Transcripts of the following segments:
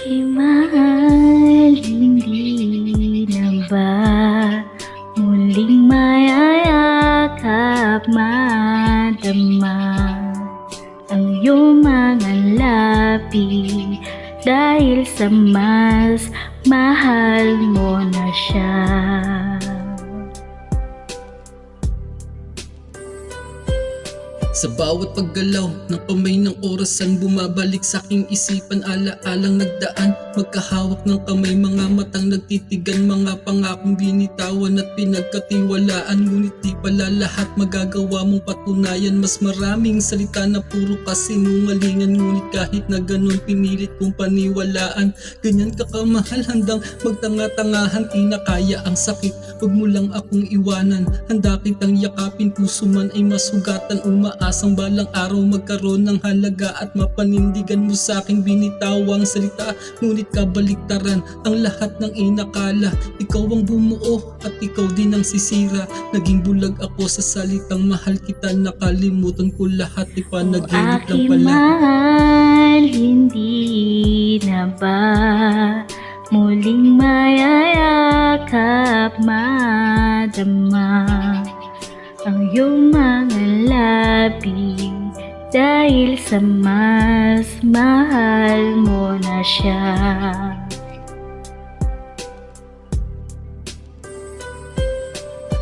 Aking mahal, hindi na ba muling mayayakap, madama ang iyong mga labi dahil sa mas mahal mo na siya. Sa bawat paggalaw ng kamay ng orasan, bumabalik sa aking isipan alaalang nagdaan. Magkahawak ng kamay, mga matang nagtitigan, mga pangakong binitawan at pinagkatiwalaan. Ngunit di pala lahat magagawa mong patunayan. Mas maraming salita na puro kasinungalingan, ngunit kahit na ganun pinilit kong paniwalaan. Ganyan ka kamahal, handang magtanga-tangahan, kinakaya ang sakit, huwag mo lang akong iwanan. Handa kitang yakapin, puso man ay masugatan, umaasang balang araw magkaroon ng halaga at mapanindigan mo sa aking binitawang salita. Ngunit kabaliktaran ang lahat ng inakala, ikaw ang bumuo at ikaw din ang sisira. Naging bulag ako sa salitang mahal kita, nakalimutan ko lahat, ipanaginip lang Aking pala. mahal, hindi na ba muling mayayakap, madama ang iyong mga labi dahil sa mas mahal mo na siya.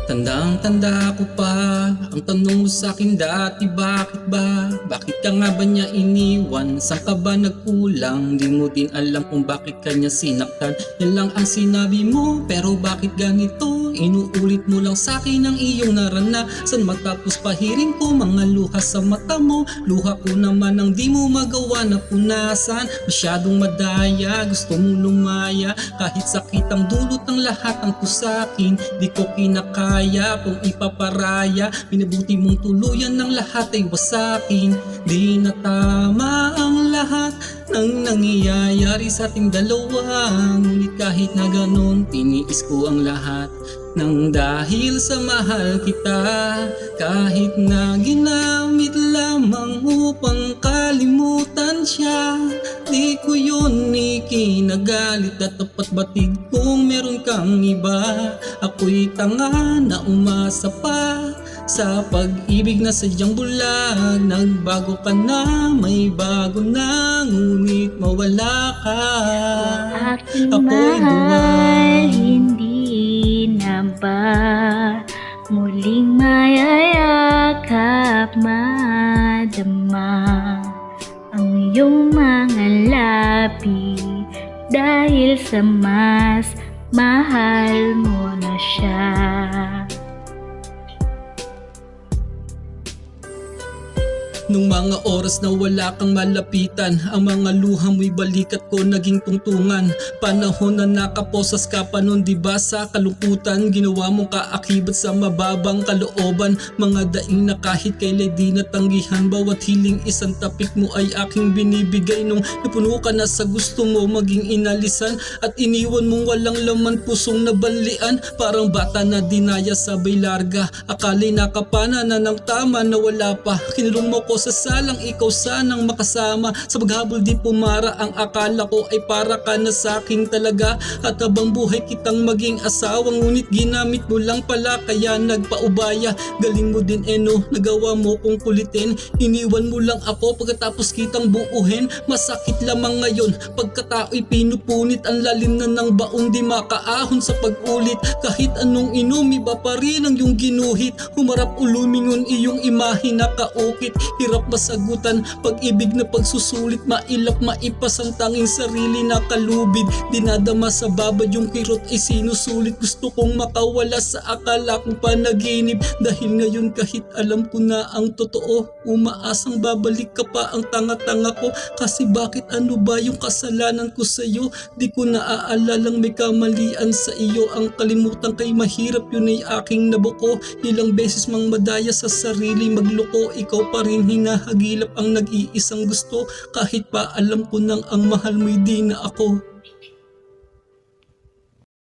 Tandang-tanda ko pa ang tanong mo sa'kin dati, bakit ba? Bakit ka nga ba niya iniwan? Saan ka ba nagkulang? Di mo din alam kung bakit kanya sinaktan. Yan lang ang sinabi mo, pero bakit ganito? Inuulit mo lang sa'kin ang iyong naranasan, matapos pahiring ko mga luha sa mata mo. Luha ko naman ang di mo magawa na punasan. Masyadong madaya, gusto mo lumaya, kahit sakit ang dulot ng lahat ang sa'kin. Di ko kinakaya kung ipaparaya, pinabuti mong tuluyan ng lahat ay wasakin. Di na tama ang lahat ng nangyayari sa ating dalawa, ngunit kahit na ganon, tiniis ko ang lahat nang dahil sa mahal kita. Kahit na ginamit lamang upang kalimutan siya, di ko yun ikinagalit at tapat batig kung meron kang iba. Ako'y tanga na umasa pa sa pag-ibig na sadyang bulag. Nagbago ka na, may bago na, ngunit mawala ka. Aking Ako'y mahal, duwag. hindi na ba muling mayayakap, madama ang iyong mga labi dahil sa mas mahal mo na siya. Nung mga oras na wala kang malapitan, ang mga luha mo'y balikat ko naging tungtungan. Panahon na nakaposas ka pa nun, diba sa kalungkutan? Ginawa mong kaakibat sa mababang kalooban, mga daing na kahit kailan di natanggihan. Bawat hiling isang tapik mo ay aking binibigay, nung napuno ka na sa gusto mo maging inalisan, at iniwan mong walang laman pusong nabanlian. Parang bata na dinaya sabay larga, akala'y nakapana na ng tama na wala pa. Kinulong mo ko sa salang, ikaw sanang makasama. Sa paghabol di pumara, ang akala ko ay para ka na saking talaga, at habang buhay kitang maging asawa, ngunit ginamit mo lang pala kaya nagpaubaya. Galing mo din no, nagawa mo kong kulitin, iniwan mo lang ako pagkatapos kitang buuhin. Masakit lamang ngayon pagkatao'y pinupunit, ang lalim na ng baong di makaahon sa pag-ulit. Kahit anong inom, iba pa rin ang iyong ginuhit. Humarap ulumingon iyong imahe na kaukit, hirap masagutan, pag-ibig na pagsusulit, mailap maipas ang tanging sarili na kalubid. Dinadama sa babad yung kirot ay sinusulit, gusto kong makawala sa akala kong panaginip. Dahil ngayon kahit alam ko na ang totoo, umaasang babalik ka pa, ang tanga-tanga ko. Kasi bakit, ano ba yung kasalanan ko sa'yo? Di ko naaalalang may kamalian sa iyo, ang kalimutan kay mahirap, yun ay aking nabuko. Ilang beses mang madaya sa sarili magloko, ikaw pa rin hinahagilap ang nag-iisang gusto. Kahit pa alam ko nang ang mahal mo'y di na ako.